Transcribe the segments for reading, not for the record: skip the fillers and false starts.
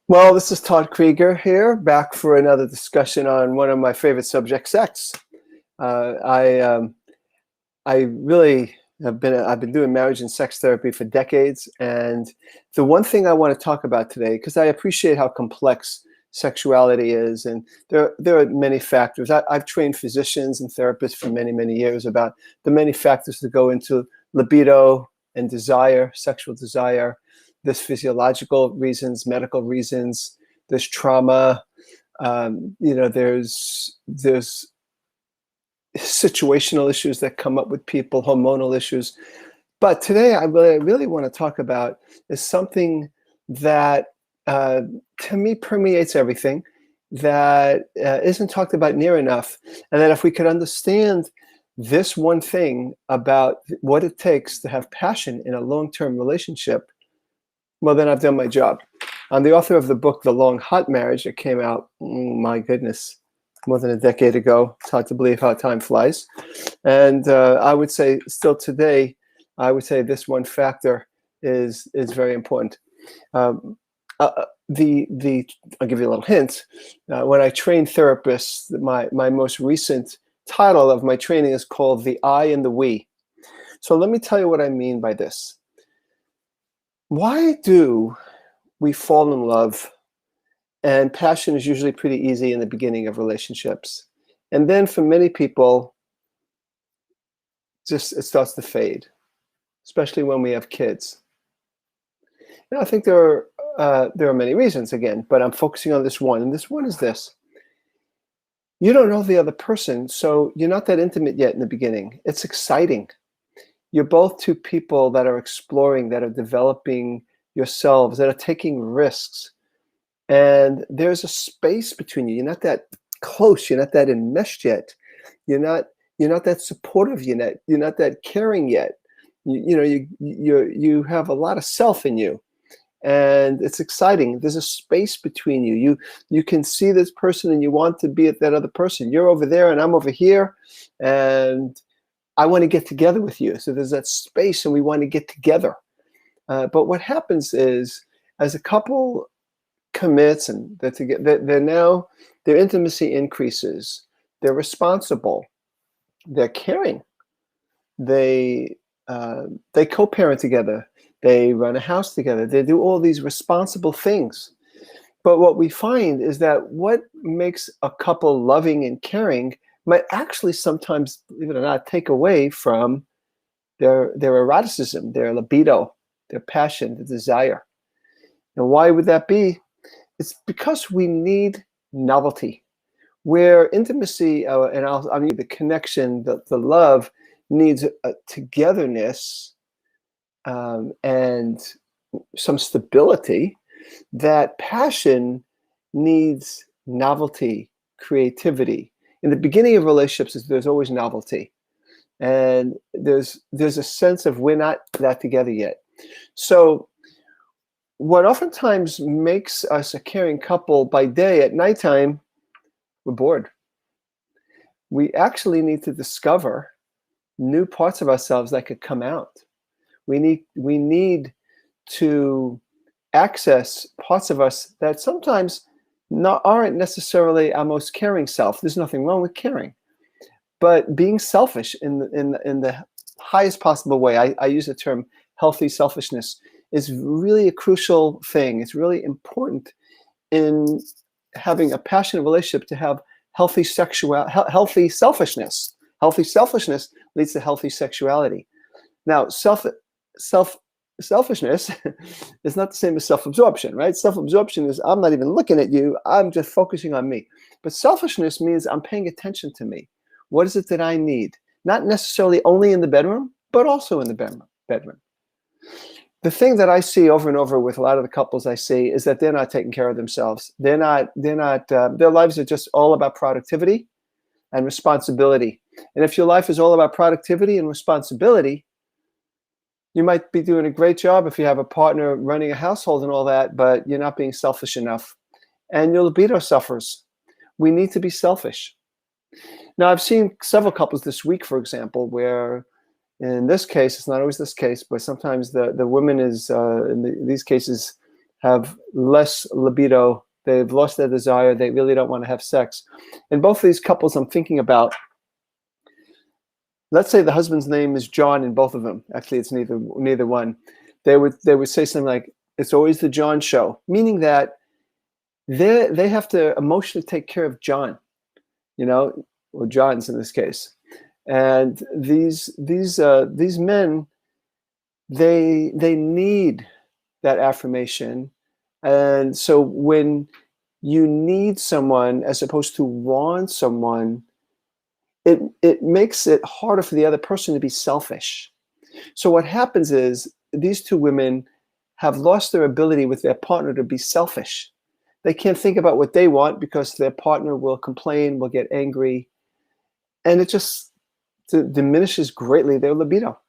Well, this is Todd Creager here, back for another discussion on one of my favorite subjects, sex. I really I've been doing marriage and sex therapy for decades, and the one thing I want to talk about today, because I appreciate how complex sexuality is, and there are many factors. I've trained physicians and therapists for many years about the many factors that go into libido and desire, sexual desire. There's physiological reasons, medical reasons. There's trauma. There's situational issues that come up with people, hormonal issues. But today, I really want to talk about is something that, to me, permeates everything, that isn't talked about near enough, and that if we could understand this one thing about what it takes to have passion in a long-term relationship, well, then I've done my job. I'm the author of the book, The Long Hot Marriage, that came out, my goodness, more than a decade ago. It's hard to believe how time flies. And I would say still today, I would say this one factor is very important. I'll give you a little hint. When I train therapists, my most recent title of my training is called The I and the We. So let me tell you what I mean by this. Why do we fall in love? And passion is usually pretty easy in the beginning of relationships. And then for many people, it starts to fade, especially when we have kids. Now, I think there are many reasons, again, but I'm focusing on this one. And this one is this. You don't know the other person, so you're not that intimate yet in the beginning. It's exciting. You're both two people that are exploring, that are developing yourselves, that are taking risks. And there's a space between you. You're not that close. You're not that enmeshed yet. You're not that supportive. You're not that caring yet. You have a lot of self in you, and it's exciting. There's a space between you. You can see this person, and you want to be at that other person. You're over there, and I'm over here, and I want to get together with you. So there's that space, and we want to get together. But what happens is, as a couple commits and their intimacy increases, they're responsible, they're caring, they co-parent together, they run a house together, they do all these responsible things. But what we find is that what makes a couple loving and caring might actually sometimes, believe it or not, take away from their eroticism, their libido, their passion, the desire. And why would that be? It's because we need novelty. Where intimacy, the connection, the love needs a togetherness and some stability, that passion needs novelty, creativity. In the beginning of relationships, there's always novelty. And there's a sense of we're not that together yet. So what oftentimes makes us a caring couple by day, at nighttime, we're bored. We actually need to discover new parts of ourselves that could come out. We need to access parts of us that sometimes aren't necessarily our most caring self. There's nothing wrong with caring, but being selfish in the highest possible way. I use the term healthy selfishness is really a crucial thing. It's really important in having a passionate relationship to have healthy selfishness. Healthy selfishness leads to healthy sexuality. Now, selfishness is not the same as self-absorption, right? Self-absorption is I'm not even looking at you. I'm just focusing on me. But selfishness means I'm paying attention to me. What is it that I need? Not necessarily only in the bedroom, but also in the bedroom. The thing that I see over and over with a lot of the couples I see is that they're not taking care of themselves. Their lives are just all about productivity and responsibility. And if your life is all about productivity and responsibility, you might be doing a great job if you have a partner running a household and all that, but you're not being selfish enough. And your libido suffers. We need to be selfish. Now, I've seen several couples this week, for example, where In this case, it's not always this case, but sometimes the woman is, these cases, have less libido. They've lost their desire. They really don't want to have sex. In both of these couples I'm thinking about, let's say the husband's name is John in both of them. Actually, it's neither one. They would say something like, "It's always the John show," meaning that they have to emotionally take care of John, or John's in this case. And these men, they need that affirmation. And so when you need someone as opposed to want someone, it makes it harder for the other person to be selfish. So what happens is these two women have lost their ability with their partner to be selfish. They can't think about what they want because their partner will complain, will get angry, and it just diminishes greatly their libido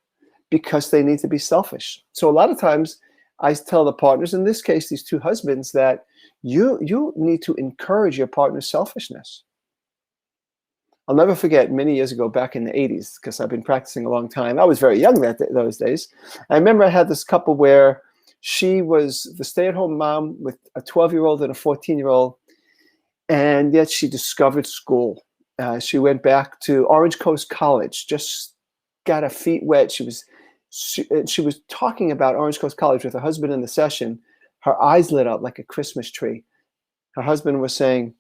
because they need to be selfish. So a lot of times I tell the partners, in this case, these two husbands, that you need to encourage your partner's selfishness. I'll never forget many years ago, back in the 80s, because I've been practicing a long time. I was very young those days. I remember I had this couple where she was the stay-at-home mom with a 12-year-old and a 14-year-old, and yet she discovered school. She went back to Orange Coast College, just got her feet wet. She was talking about Orange Coast College with her husband in the session. Her eyes lit up like a Christmas tree. Her husband was saying,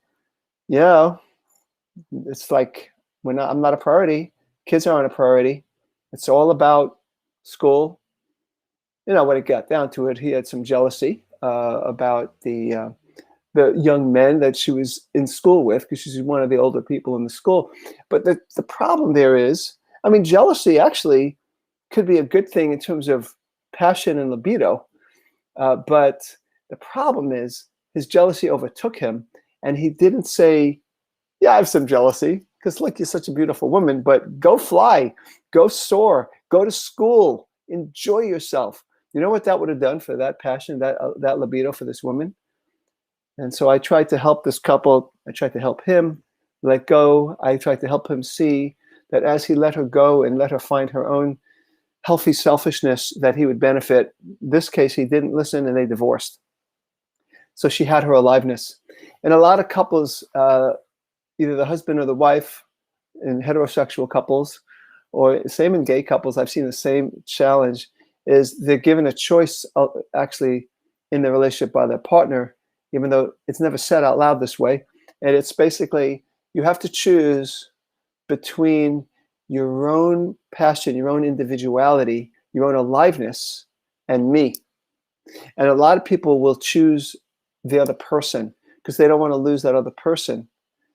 it's like, I'm not a priority. Kids aren't a priority. It's all about school. When it got down to it, he had some jealousy about the young men that she was in school with, because she's one of the older people in the school. But the problem there is, jealousy actually could be a good thing in terms of passion and libido. But the problem is his jealousy overtook him, and he didn't say, "Yeah, I have some jealousy, because look, you're such a beautiful woman, but go fly, go soar, go to school, enjoy yourself." You know what that would have done for that passion, that libido for this woman? And so I tried to help this couple. I tried to help him let go. I tried to help him see that as he let her go and let her find her own healthy selfishness, that he would benefit. In this case, he didn't listen, and they divorced. So she had her aliveness. And a lot of couples, either the husband or the wife, in heterosexual couples, or same in gay couples, I've seen the same challenge, is they're given a choice actually in the relationship by their partner, even though it's never said out loud this way. And it's basically, you have to choose between your own passion, your own individuality, your own aliveness, and me. And a lot of people will choose the other person because they don't want to lose that other person.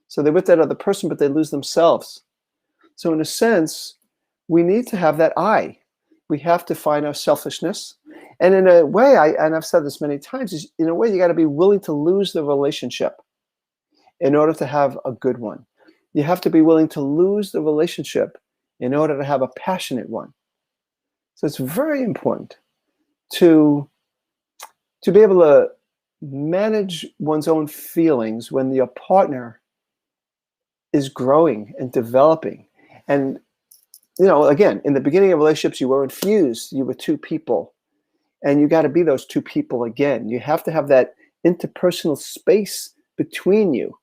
So they're with that other person, but they lose themselves. So in a sense, we need to have that I. We have to find our selfishness. And in a way, and I've said this many times, is in a way, you got to be willing to lose the relationship in order to have a good one. You have to be willing to lose the relationship in order to have a passionate one. So it's very important to be able to manage one's own feelings when your partner is growing and developing. And again, in the beginning of relationships, you were infused. You were two people, and you got to be those two people again. You have to have that interpersonal space between you.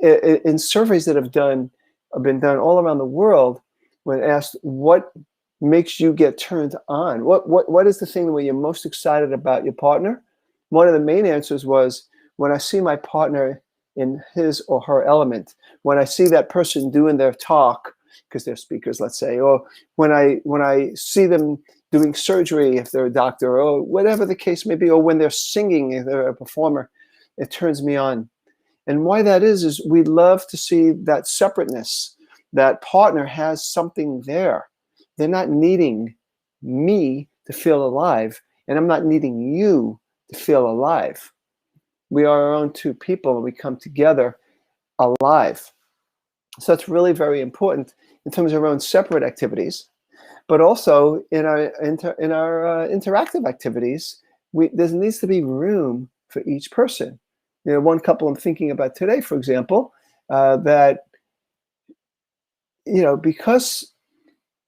In surveys that have been done all around the world, when asked what makes you get turned on, what is the thing where you're most excited about your partner, one of the main answers was, when I see my partner in his or her element, when I see that person doing their talk, because they're speakers, let's say, or when I see them doing surgery, if they're a doctor, or whatever the case may be, or when they're singing, if they're a performer, it turns me on. And why that is we love to see that separateness. That partner has something there. They're not needing me to feel alive, and I'm not needing you to feel alive. We are our own two people, and we come together alive. So it's really very important in terms of our own separate activities, but also in our interactive activities. There needs to be room for each person. One couple I'm thinking about today, for example, that because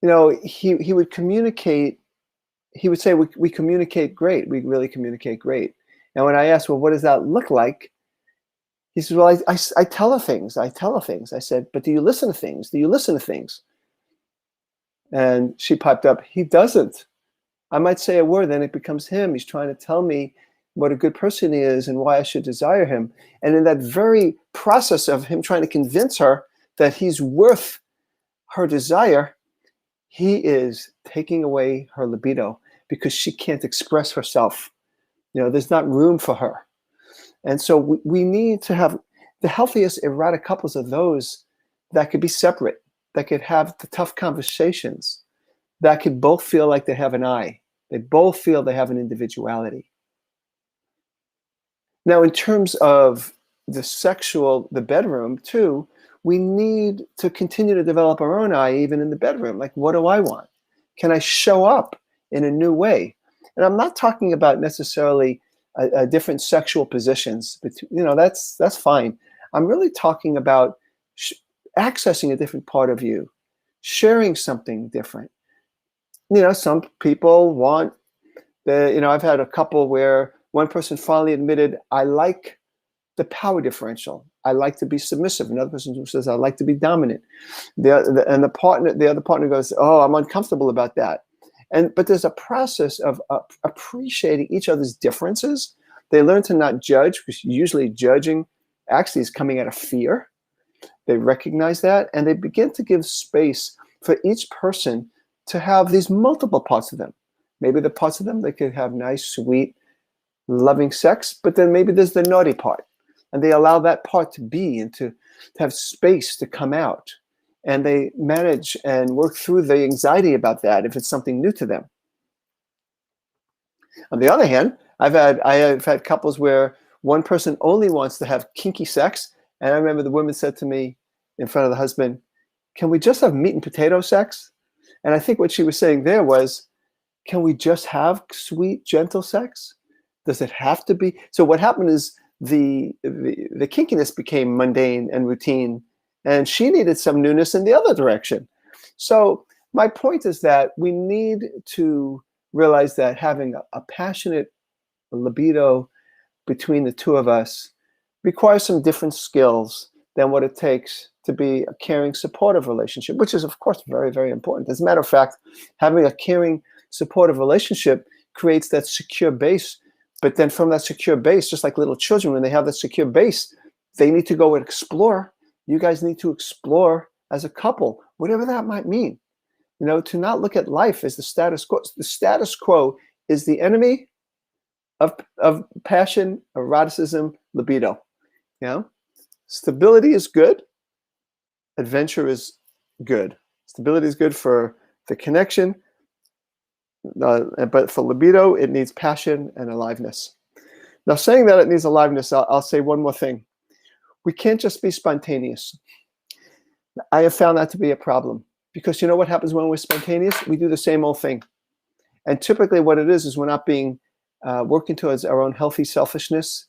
he would communicate. He would say, we communicate great. We really communicate great. And when I asked, well, what does that look like? He says, well, I tell her things. I tell her things. I said, but do you listen to things? Do you listen to things? And she piped up, he doesn't. I might say a word, then it becomes him. He's trying to tell me what a good person he is and why I should desire him. And in that very process of him trying to convince her that he's worth her desire, he is taking away her libido because she can't express herself. There's not room for her. And so we need to have the healthiest erotic couples are those that could be separate, that could have the tough conversations, that could both feel like they have an I. They both feel they have an individuality. Now, in terms of the bedroom too, we need to continue to develop our own I even in the bedroom. Like, what do I want? Can I show up in a new way? And I'm not talking about necessarily different sexual positions, but that's fine. I'm really talking about accessing a different part of you, sharing something different. Some people want I've had a couple where one person finally admitted, I like the power differential. I like to be submissive. Another person who says, I like to be dominant. The other partner goes, oh, I'm uncomfortable about that. But there's a process of appreciating each other's differences. They learn to not judge, because usually judging actually is coming out of fear. They recognize that, and they begin to give space for each person to have these multiple parts of them. Maybe the parts of them, they could have nice, sweet, loving sex, but then maybe there's the naughty part. And they allow that part to be and to have space to come out. And they manage and work through the anxiety about that if it's something new to them. On the other hand, I have had couples where one person only wants to have kinky sex. And I remember the woman said to me in front of the husband, can we just have meat and potato sex? And I think what she was saying there was, can we just have sweet, gentle sex? Does it have to be? So what happened is the kinkiness became mundane and routine, and she needed some newness in the other direction. So my point is that we need to realize that having a passionate libido between the two of us requires some different skills than what it takes to be a caring, supportive relationship, which is, of course, very, very important. As a matter of fact, having a caring, supportive relationship creates that secure base. But then from that secure base, just like little children, when they have that secure base, they need to go and explore. You guys need to explore as a couple, whatever that might mean. To not look at life as the status quo. The status quo is the enemy of passion, eroticism, libido. Stability is good. Adventure is good. Stability is good for the connection. But for libido, it needs passion and aliveness. Now, saying that it needs aliveness, I'll say one more thing. We can't just be spontaneous. I have found that to be a problem, because you know what happens when we're spontaneous? We do the same old thing. And typically what it is we're not being working towards our own healthy selfishness.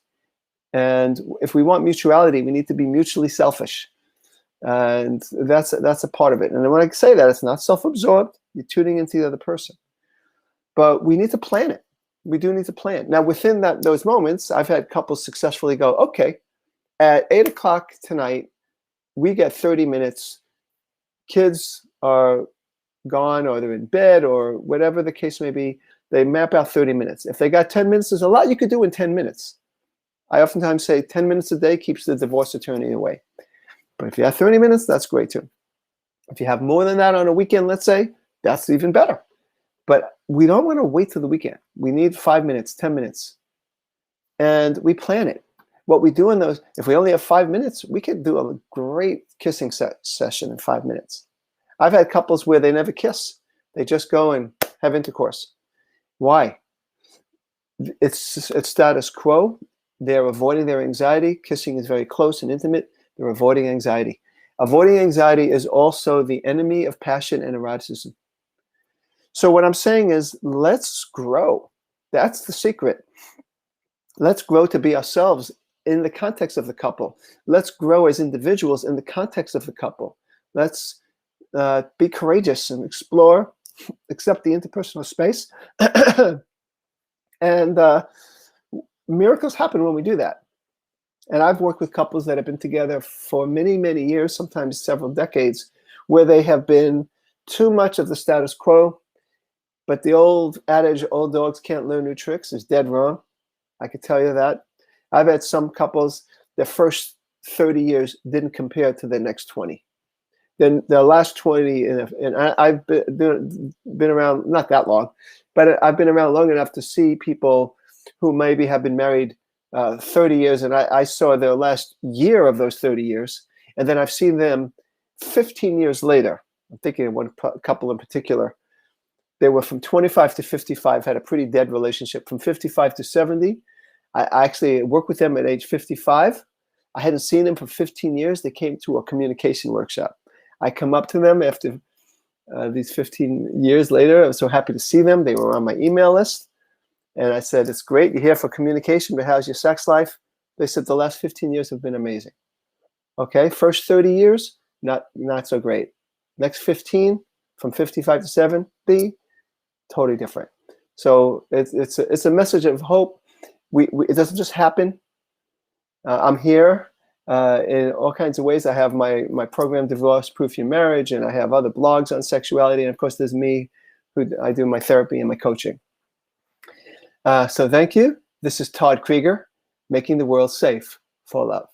And if we want mutuality, we need to be mutually selfish. And that's a part of it. And when I say that, it's not self-absorbed. You're tuning into the other person. But we need to plan it. We do need to plan. Now, within those moments, I've had couples successfully go, okay, at 8 o'clock tonight, we get 30 minutes. Kids are gone, or they're in bed, or whatever the case may be. They map out 30 minutes. If they got 10 minutes, there's a lot you could do in 10 minutes. I oftentimes say 10 minutes a day keeps the divorce attorney away. But if you have 30 minutes, that's great too. If you have more than that on a weekend, let's say, that's even better. But we don't want to wait till the weekend. We need 5 minutes, 10 minutes. And we plan it. What we do in those, if we only have 5 minutes, we could do a great kissing session in 5 minutes. I've had couples where they never kiss. They just go and have intercourse. Why? It's status quo. They're avoiding their anxiety. Kissing is very close and intimate. They're avoiding anxiety. Avoiding anxiety is also the enemy of passion and eroticism. So what I'm saying is, let's grow. That's the secret. Let's grow to be ourselves in the context of the couple. Let's grow as individuals in the context of the couple. Let's be courageous and explore, accept the interpersonal space. And miracles happen when we do that. And I've worked with couples that have been together for many, many years, sometimes several decades, where they have been too much of the status quo. But the old adage, old dogs can't learn new tricks, is dead wrong. I can tell you that. I've had some couples, their first 30 years didn't compare to their next 20. Then the last 20, and I've been around, not that long, but I've been around long enough to see people who maybe have been married 30 years, and I saw their last year of those 30 years, and then I've seen them 15 years later. I'm thinking of one couple in particular. They were from 25 to 55, had a pretty dead relationship. From 55 to 70, I actually worked with them at age 55. I hadn't seen them for 15 years. They came to a communication workshop. I come up to them after these 15 years later. I was so happy to see them. They were on my email list. And I said, it's great. You're here for communication, but how's your sex life? They said, the last 15 years have been amazing. Okay, first 30 years, not so great. Next 15, from 55 to 70, totally different. So it's a message of hope. It doesn't just happen. I'm here in all kinds of ways. I have my program, Divorce Proof Your Marriage, and I have other blogs on sexuality. And of course, there's me, who I do my therapy and my coaching. So thank you. This is Todd Creager, making the world safe for love.